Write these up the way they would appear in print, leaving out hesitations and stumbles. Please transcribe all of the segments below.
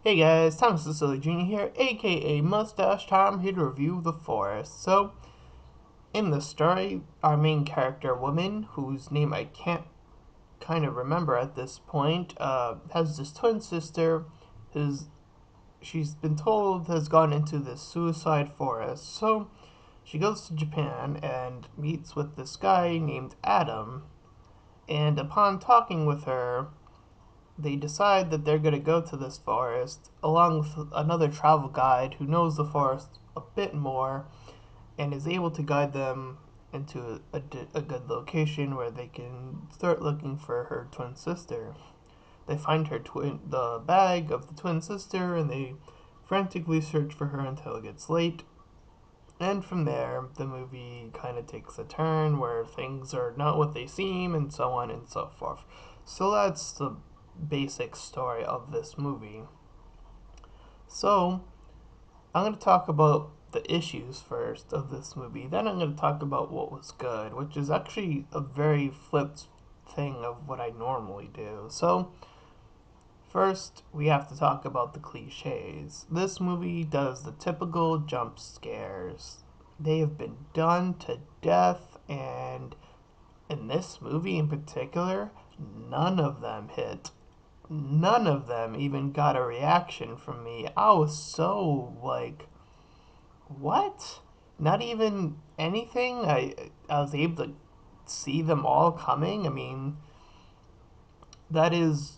Hey guys, Thomas Cecilia Jr. here, aka Mustached. I'm here to review The Forest. So, in the story, our main character, woman, whose name I can't kind of remember at this point, has this twin sister who's she's been told has gone into this suicide forest. So, she goes to Japan and meets with this guy named Adam. And upon talking with her, they decide that they're going to go to this forest along with another travel guide who knows the forest a bit more and is able to guide them into a good location where they can start looking for her twin sister. They find the bag of the twin sister, and they frantically search for her until it gets late. And from there, the movie kind of takes a turn where things are not what they seem, and so on and so forth. So that's the basic story of this movie. So, I'm going to talk about the issues first of this movie. Then I'm going to talk about what was good, which is actually a very flipped thing of what I normally do. So, first, we have to talk about the cliches. This movie does the typical jump scares. They have been done to death, and in this movie in particular, none of them hit. None of them even got a reaction from me. I was so like, what? Not even anything? I was able to see them all coming. I mean, that is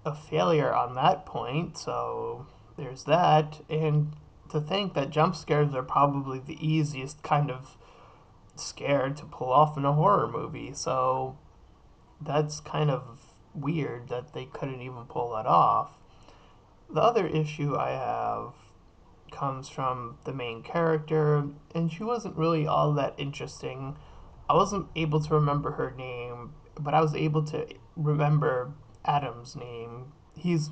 a failure on that point, so there's that. And to think that jump scares are probably the easiest kind of scare to pull off in a horror movie, so that's kind of weird that they couldn't even pull that off. The other issue I have comes from the main character, and she wasn't really all that interesting. I wasn't able to remember her name, but I was able to remember Adam's name. He's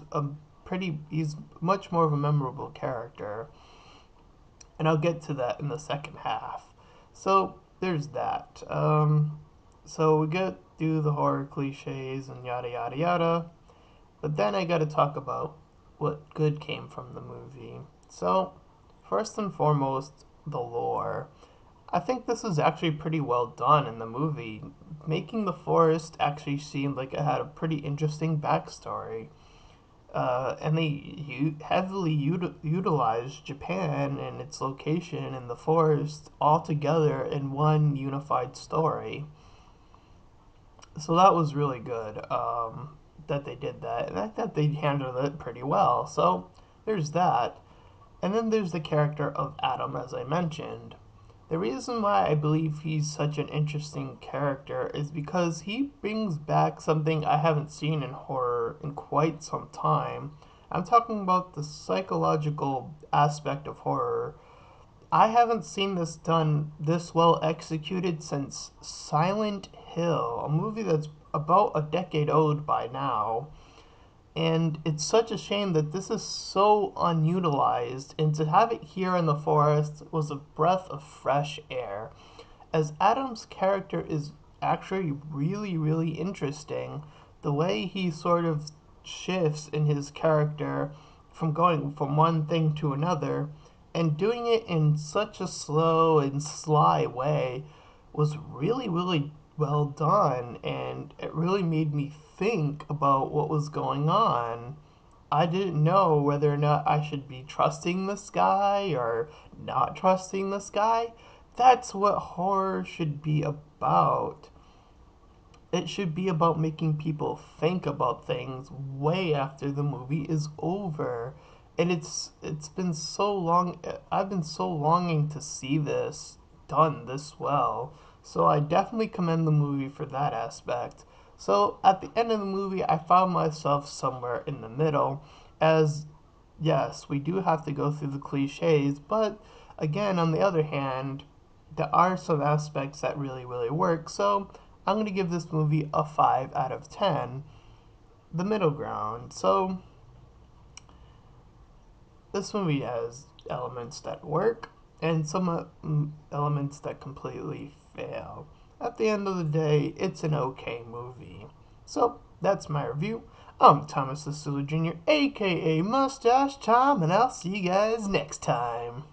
much more of a memorable character, and I'll get to that in the second half. So there's that. So we get through the horror cliches and yada yada yada, but then I gotta talk about what good came from the movie. So, first and foremost, the lore. I think this is actually pretty well done in the movie, making the forest actually seem like it had a pretty interesting backstory. And they heavily utilized Japan and its location in the forest all together in one unified story. So that was really good that they did that, and I thought they handled it pretty well. So there's that. And then there's the character of Adam, as I mentioned. The reason why I believe he's such an interesting character is because he brings back something I haven't seen in horror in quite some time. I'm talking about the psychological aspect of horror. I haven't seen this done this well executed since Silent Hill, a movie that's about a decade old by now. And it's such a shame that this is so unutilized, and to have it here in the forest was a breath of fresh air. As Adam's character is actually really, really interesting, the way he sort of shifts in his character from going from one thing to another and doing it in such a slow and sly way was really, really well done, and it really made me think about what was going on. I didn't know whether or not I should be trusting this guy or not trusting this guy. That's what horror should be about. It should be about making people think about things way after the movie is over. And it's been so long. I've been so longing to see this done this well. So I definitely commend the movie for that aspect. So at the end of the movie, I found myself somewhere in the middle, as yes, we do have to go through the cliches, but again, on the other hand, there are some aspects that really, really work. So I'm going to give this movie a 5 out of 10, the middle ground. So this movie has elements that work and some elements that completely fail. At the end of the day, it's an okay movie. So that's my review. I'm Thomas the Jr., aka Mustache Time, and I'll see you guys next time.